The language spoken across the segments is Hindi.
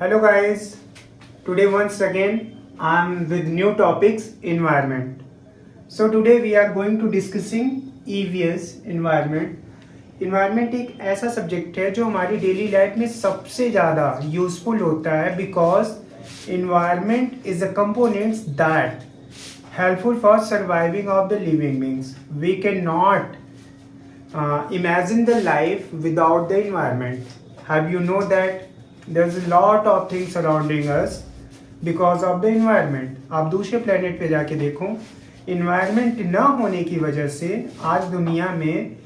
Hello guys, today once again I'm with new topics environment. So today we are going to discussing EVS environment. Environment एक ऐसा सब्जेक्ट है जो हमारी डेली लाइफ में सबसे ज़्यादा यूजफुल होता है because environment is a component that helpful for surviving of the living beings. We cannot imagine the life without the environment. Have you know that there's a lot of things surrounding us because of the environment. आप दूसरे प्लेनेट पे जाके देखो, इन्वायरमेंट ना होने की वजह से आज दुनिया में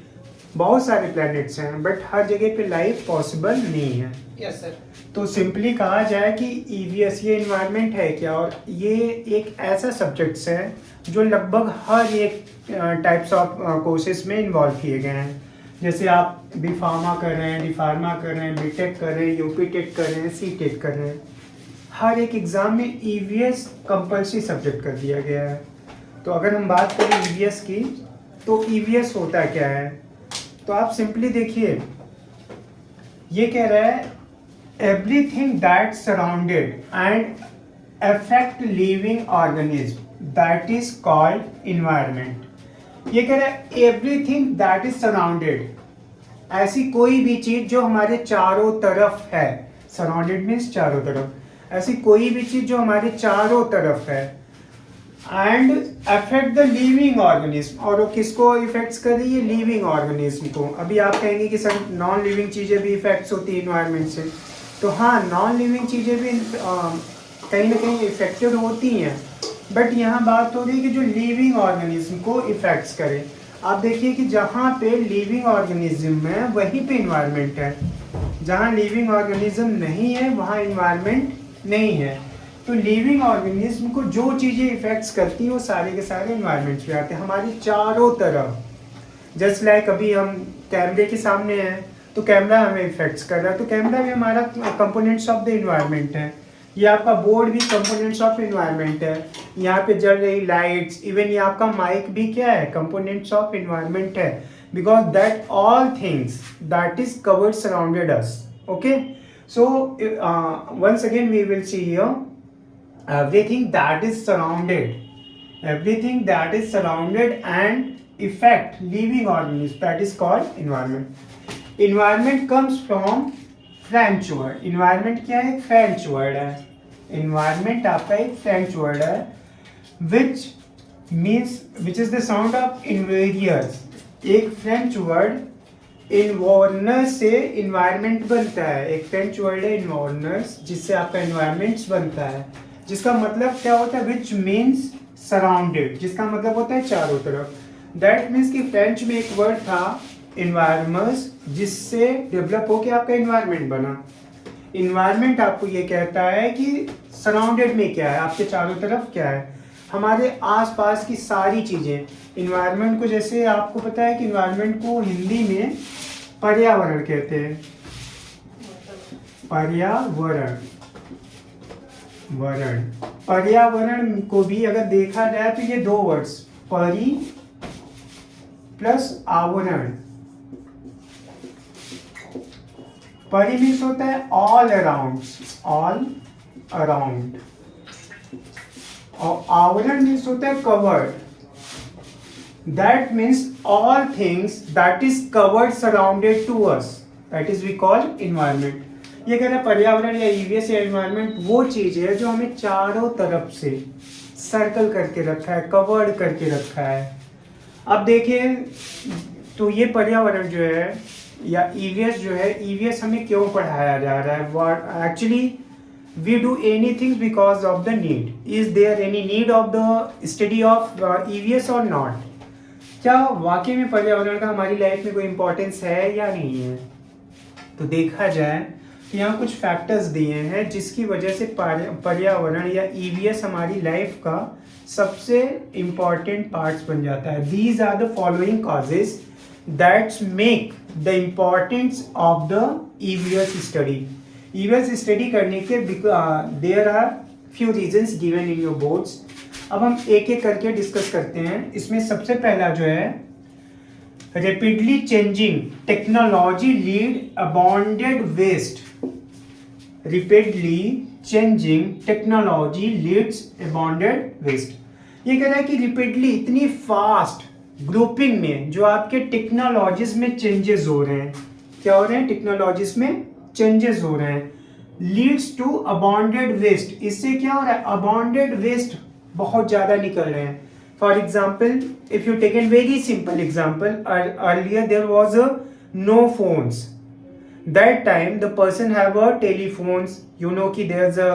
बहुत सारे प्लैनेट्स हैं बट हर जगह पे लाइफ पॉसिबल नहीं है. Yes sir. तो सिंपली कहा जाए कि ईवीएस ये इन्वायरमेंट है क्या, और ये एक ऐसा सब्जेक्ट्स है जो लगभग हर एक टाइप्स ऑफ कोर्सेज में इन्वॉल्व किए गए हैं. जैसे आप बी फार्मा कर रहे हैं, डी फार्मा कर रहे हैं, बी टेक कर रहे हैं, यूपी टेक कर रहे हैं, सी टेक कर रहे हैं, हर एक एग्ज़ाम में ईवीएस कंपल्सरी सब्जेक्ट कर दिया गया है. तो अगर हम बात करें ईवीएस की, तो ईवीएस होता क्या है, तो आप सिंपली देखिए, ये कह रहा है everything that surrounded and affect living organism that is called environment. ये कह रहा है एवरीथिंग दैट इज सराउंडेड, ऐसी कोई भी चीज जो हमारे चारों तरफ है. सराउंडेड मीन्स चारों तरफ, ऐसी कोई भी चीज जो हमारे चारों तरफ है and affect the living organism, और वो किसको इफेक्ट्स कर रही है, लिविंग ऑर्गेनिज्म को. अभी आप कहेंगे कि सर नॉन लिविंग चीज़ें भी इफेक्ट्स होती है इन्वायरमेंट से, तो हाँ नॉन लिविंग चीज़ें भी कहीं ना कहीं इफेक्टेड होती हैं, बट यहाँ बात हो रही है कि जो लिविंग ऑर्गेनिज्म को इफेक्ट्स करे. आप देखिए कि जहाँ पे लिविंग ऑर्गेनिज्म है वहीं पे इन्वायरमेंट है, जहाँ लिविंग ऑर्गेनिज्म नहीं है वहाँ इन्वायरमेंट नहीं है. तो लिविंग ऑर्गेनिज्म को जो चीज़ें इफेक्ट्स करती हैं वो सारे के सारे इन्वायरमेंट्स पे आते हैं हमारे चारों तरफ. जस्ट लाइक अभी हम कैमरे के सामने हैं तो कैमरा हमें इफेक्ट्स कर रहा है, तो कैमरा भी हमारा कंपोनेंट्स ऑफ द इन्वायरमेंट है. ये आपका बोर्ड भी कंपोनेंट्स ऑफ इन्वायरमेंट है. यहाँ पे जल रही लाइट्स, इवन ये आपका माइक भी क्या है, कंपोनेंट्स ऑफ इन्वायरमेंट है, because that all things that is covered surrounded us. Okay, so once again we will see here everything that is surrounded and affect living organisms, that is called environment. Environment comes from French word. Environment क्या है, French word है. Environment आपका एक French word है which is the sound of invariants. एक French word इन्वॉर्नर्स से environment बनता है. एक French word है इन्वॉर्नर्स जिससे आपका environments बनता है, जिसका मतलब क्या होता है, विच मीन्स सराउंडेड, जिसका मतलब होता है चारों तरफ. दैट मीन्स कि फ्रेंच में एक वर्ड था इन्वायरमेंट्स जिससे डेवलप होकर आपका इन्वायरमेंट बना. इन्वायरमेंट आपको ये कहता है कि सराउंडेड में क्या है, आपके चारों तरफ क्या है, हमारे आसपास की सारी चीज़ें. इन्वायरमेंट को, जैसे आपको पता है कि इन्वायरमेंट को हिंदी में पर्यावरण कहते हैं. पर्यावरण को भी अगर देखा जाए तो ये दो वर्ड्स, परि प्लस आवरण. परि मीन्स होता है ऑल अराउंड, और आवरण मीन्स होता है covered. That means all things that is covered surrounded to us, that is we call environment. ये कह रहा है पर्यावरण या ईवीएस या एनवायरनमेंट वो चीज़ है जो हमें चारों तरफ से सर्कल करके रखा है, कवर्ड करके रखा है. अब देखिए, तो ये पर्यावरण जो है या ईवीएस जो है, ईवीएस हमें क्यों पढ़ाया जा रहा है. Actually we do anything because of the need. Is there any need of the study of EVS और नॉट. क्या वाकई में पर्यावरण का हमारी लाइफ में कोई इम्पोर्टेंस है या नहीं है. तो देखा जाए तो यहाँ कुछ फैक्टर्स दिए हैं जिसकी वजह से पर्यावरण या ईवीएस हमारी लाइफ का सबसे इम्पॉर्टेंट पार्ट्स बन जाता है. These are the following causes that's make the importance of the EVS study. EVS study करने के there are few reasons given in your boards. अब हम एक एक करके डिस्कस करते हैं. इसमें सबसे पहला जो है, rapidly changing technology lead abundant waste repeatedly changing technology leads abandoned waste. ये कह रहा है कि रिपीटली इतनी फास्ट ग्रुपिंग में जो आपके टेक्नोलॉजीज में चेंजेस हो रहे हैं, क्या हो रहे हैं, टेक्नोलॉजीज में चेंजेस हो रहे हैं, लीड्स टू अबॉन्डेड वेस्ट। इससे क्या हो रहा है, अबॉन्डेड वेस्ट बहुत ज्यादा निकल रहे हैं। For example, if you take an very simple example, earlier there was no phones, that time the person have a telephones, you know कि there is a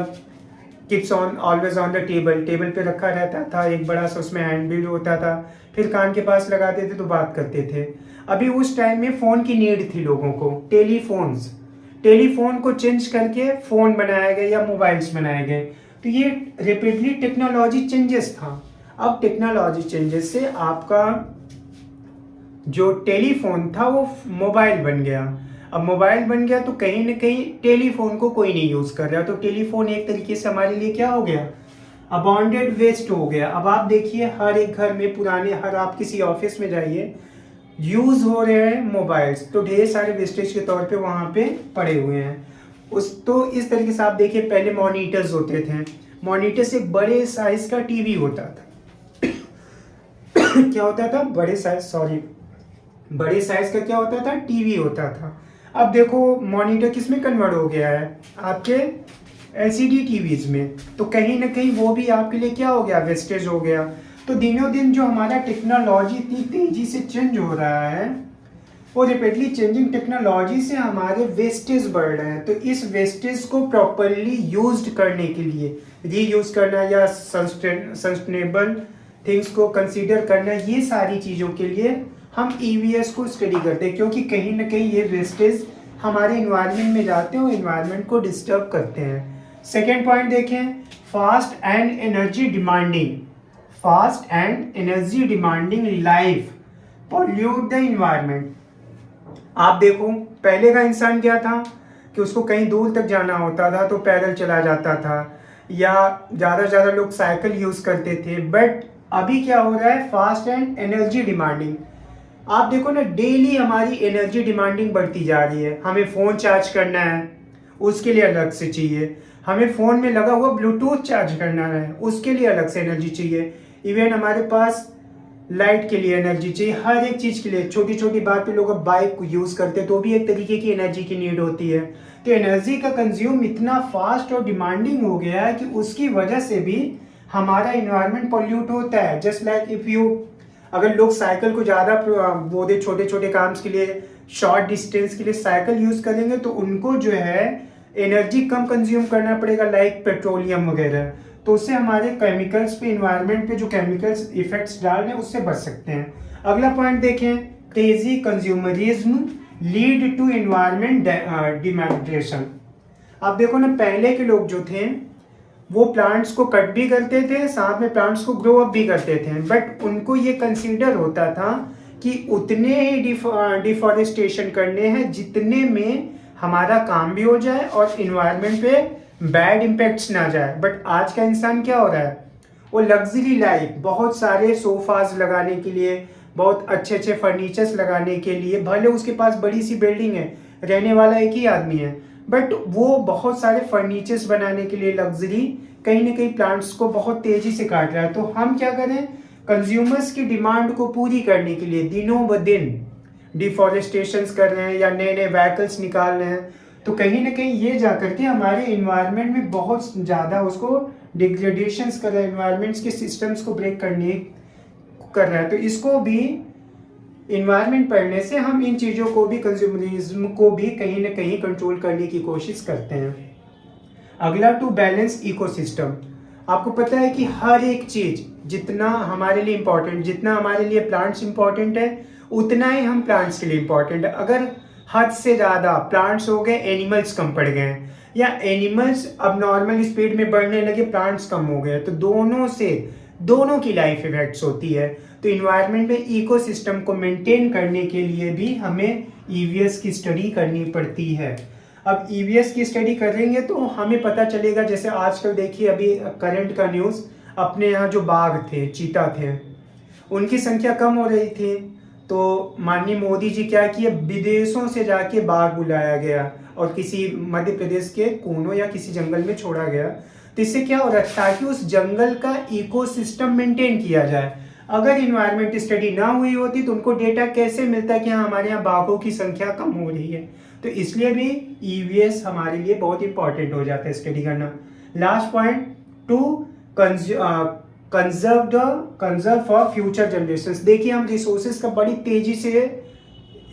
keeps on always on the table, table पे रखा रहता था, एक बड़ा सा उसमें हैंडबिल होता था, फिर कान के पास लगाते थे तो बात करते थे। अभी उस टाइम में फोन की नीड थी लोगों को, टेलीफोन्स, टेलीफोन को चेंज करके फोन बनाया गया या मोबाइल्स बनाए गए। तो ये रिपीटली टेक्नोलॉजी चेंजेस था। अब टेक्नोलॉजी चेंजेस से आपका जो टेलीफोन था वो मोबाइल बन गया। अब मोबाइल बन गया तो कहीं ना कहीं टेलीफोन को कोई नहीं यूज कर रहा, तो टेलीफोन एक तरीके से हमारे लिए क्या हो गया, अबॉन्डेड वेस्ट हो गया। अब आप देखिए हर एक घर में पुराने, हर आप किसी ऑफिस में जाइए, यूज हो रहे हैं मोबाइल्स, तो ढेर सारे वेस्टेज के तौर पे वहां पे पड़े हुए हैं। तो इस तरीके से आप देखिए पहले मॉनिटर्स होते थे, मॉनिटर से बड़े साइज का टीवी होता था क्या होता था, बड़े साइज का क्या होता था, टीवी होता था। अब देखो मॉनिटर किस में कन्वर्ट हो गया है, आपके एलसीडी टीवीज में, तो कहीं ना कहीं वो भी आपके लिए क्या हो गया, वेस्टेज हो गया। तो दिनों दिन जो हमारा टेक्नोलॉजी इतनी तेजी से चेंज हो रहा है, वो रिपीटली चेंजिंग टेक्नोलॉजी से हमारे वेस्टेज बढ़ रहे हैं। तो इस वेस्टेज को प्रॉपरली यूज्ड करने के लिए, रीयूज करना या सस्टेनेबल थिंग्स को कंसीडर करना, ये सारी चीज़ों के लिए हम ईवीएस को स्टडी करते हैं, क्योंकि कहीं ना कहीं ये वेस्टेज हमारे इन्वायरमेंट में जाते हैं और इन्वायरमेंट को डिस्टर्ब करते हैं। सेकेंड पॉइंट देखें, fast and energy demanding life pollute the environment. आप देखो पहले का इंसान क्या था कि उसको कहीं दूर तक जाना होता था तो पैदल चला जाता था, या ज़्यादा से ज़्यादा लोग साइकिल यूज़ करते थे। बट अभी क्या हो रहा है, फास्ट एंड एनर्जी डिमांडिंग। आप देखो ना, डेली हमारी एनर्जी डिमांडिंग बढ़ती जा रही है। हमें फ़ोन चार्ज करना है, उसके लिए अलग से चाहिए। हमें फ़ोन में लगा हुआ ब्लूटूथ चार्ज करना है, उसके लिए अलग से एनर्जी चाहिए। इवन हमारे पास लाइट के लिए एनर्जी चाहिए, हर एक चीज़ के लिए। छोटी छोटी बात पे लोग बाइक को यूज़ करते हैं तो भी एक तरीके की एनर्जी की नीड होती है। तो एनर्जी का कंज्यूम इतना फास्ट और डिमांडिंग हो गया है कि उसकी वजह से भी हमारा इन्वायरमेंट पॉल्यूट होता है। जस्ट लाइक इफ यू, अगर लोग साइकिल को ज़्यादा वो दे छोटे छोटे काम के लिए, शॉर्ट डिस्टेंस के लिए साइकिल यूज़ करेंगे तो उनको जो है एनर्जी कम कंज्यूम करना पड़ेगा, लाइक पेट्रोलियम वगैरह। तो उससे हमारे केमिकल्स पे, इन्वायरमेंट पे जो केमिकल्स इफेक्ट्स डाल रहे हैं उससे बच सकते हैं। अगला पॉइंट देखें, crazy consumerism lead to environment demigration. आप देखो ना, पहले के लोग जो थे वो प्लांट्स को कट भी करते थे, साथ में प्लांट्स को ग्रो अप भी करते थे, बट उनको ये कंसीडर होता था कि उतने ही डिफॉरेस्टेशन करने हैं जितने में हमारा काम भी हो जाए और इन्वायरमेंट पे बैड इम्पैक्ट्स ना जाए। बट आज का इंसान क्या हो रहा है, वो लग्जरी लाइफ, बहुत सारे सोफाज लगाने के लिए, बहुत अच्छे अच्छे फर्नीचर्स लगाने के लिए, भले उसके पास बड़ी सी बिल्डिंग है, रहने वाला एक ही आदमी है, बट वो बहुत सारे फर्नीचर्स बनाने के लिए लग्जरी कहीं ना कहीं प्लांट्स को बहुत तेजी से काट रहा है। तो हम क्या करें, कंज्यूमर्स की डिमांड को पूरी करने के लिए दिनों ब दिन डिफॉरेस्टेशन कर रहे हैं या नए नए व्हीकल्स निकाल रहे हैं। तो कहीं ना कहीं ये जा करके हमारे इन्वायरमेंट में बहुत ज़्यादा उसको डिग्रेडेशंस कर रहा है, इन्वायरमेंट्स के सिस्टम्स को ब्रेक करने कर रहा है। तो इसको भी इन्वायरमेंट पढ़ने से हम इन चीज़ों को भी, कंज्यूमरिज्म को भी कहीं ना कहीं कंट्रोल करने की कोशिश करते हैं। अगला, टू बैलेंस इकोसिस्टम। आपको पता है कि हर एक चीज़ जितना हमारे लिए इम्पोर्टेंट, जितना हमारे लिए प्लांट्स इम्पोर्टेंट है उतना ही हम प्लांट्स के लिए इम्पोर्टेंट है। अगर हद से ज़्यादा प्लांट्स हो गए, एनिमल्स कम पड़ गए, या एनिमल्स अब नॉर्मल स्पीड में बढ़ने लगे, प्लांट्स कम हो गए, तो दोनों की लाइफ इफेक्ट्स होती है। तो इन्वायरमेंट में इकोसिस्टम को मेंटेन करने के लिए भी हमें ईवीएस की स्टडी करनी पड़ती है। अब ईवीएस की स्टडी करेंगे तो हमें पता चलेगा, जैसे आजकल देखिए अभी करंट का न्यूज़, अपने यहाँ जो बाघ थे, चीता थे, उनकी संख्या कम हो रही थी। तो माननीय मोदी जी क्या किए, विदेशों से जाके बाघ बुलाया गया और किसी मध्य प्रदेश के कोनों या किसी जंगल में छोड़ा गया। तो इससे क्या हो रहा है, ताकि उस जंगल का इकोसिस्टम मेंटेन किया जाए। अगर इन्वायरमेंट स्टडी ना हुई होती तो उनको डेटा कैसे मिलता कि हाँ हमारे यहाँ बाघों की संख्या कम हो रही है। तो इसलिए भी ईवीएस हमारे लिए बहुत इंपॉर्टेंट हो जाता है स्टडी करना। Last point, to conserve for future generations. देखिए हम रिसोर्सेज का बड़ी तेजी से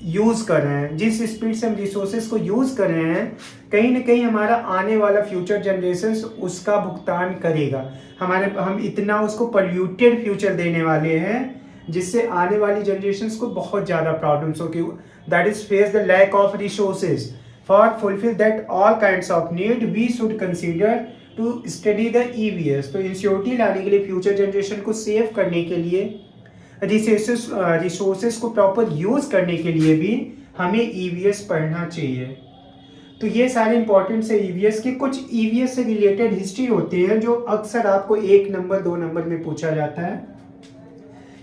यूज कर रहे हैं, जिस स्पीड से हम रिसोर्सेज को यूज कर रहे हैं कहीं ना कहीं हमारा आने वाला फ्यूचर जनरेशंस उसका भुगतान करेगा। हम इतना उसको पोल्यूटेड फ्यूचर देने वाले हैं जिससे आने वाली जनरेशंस को बहुत ज़्यादा प्रॉब्लम्स होगी। That is face the lack of resources for fulfil that all kinds of need we should consider to study the EVS. तो इंश्योरिटी लाने के लिए, फ्यूचर जनरेशन को सेव करने के लिए, रिसोर्सेज को प्रॉपर यूज करने के लिए भी हमें ईवीएस पढ़ना चाहिए। तो ये सारे इंपॉर्टेंट से ईवीएस के, कुछ ईवीएस से रिलेटेड हिस्ट्री होती है जो अक्सर आपको 1 नंबर 2 नंबर में पूछा जाता है।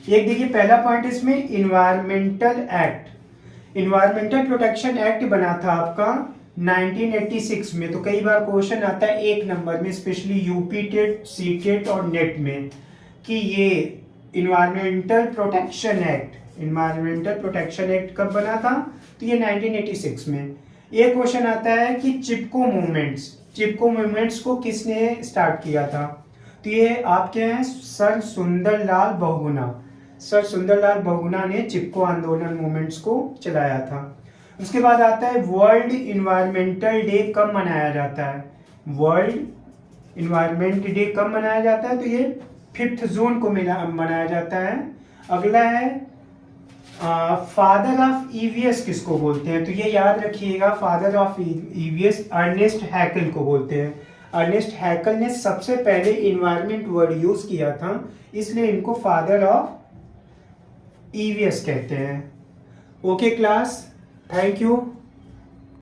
एक देखिए पहला पॉइंट इसमें environmental act. Environmental protection act बना था आपका 1986 में। तो कई बार क्वेश्चन आता है 1 नंबर में, specially UP TET, C TET और नेट में, कि ये इन्वायरमेंटल प्रोटेक्शन एक्ट कब बना था। तो ये 1986 में। एक क्वेश्चन आता है कि चिपको मूवमेंट्स को किसने स्टार्ट किया था। तो ये आपके हैं सर सुंदरलाल बहुगुणा ने चिपको आंदोलन मूवमेंट्स को चलाया था। उसके बाद आता है वर्ल्ड इन्वायरमेंटल डे कब मनाया जाता है। वर्ल्ड इन्वायरमेंट डे कब मनाया जाता है, तो ये 5 जून को मनाया जाता है। अगला है फादर ऑफ ईवीएस किसको बोलते हैं। तो ये याद रखिएगा, फादर ऑफ ईवीएस अर्नेस्ट हैकल को बोलते हैं। अर्नेस्ट हैकल ने सबसे पहले इन्वायरमेंट वर्ड यूज किया था, इसलिए इनको फादर ऑफ ईवीएस कहते हैं। Okay class, thank you.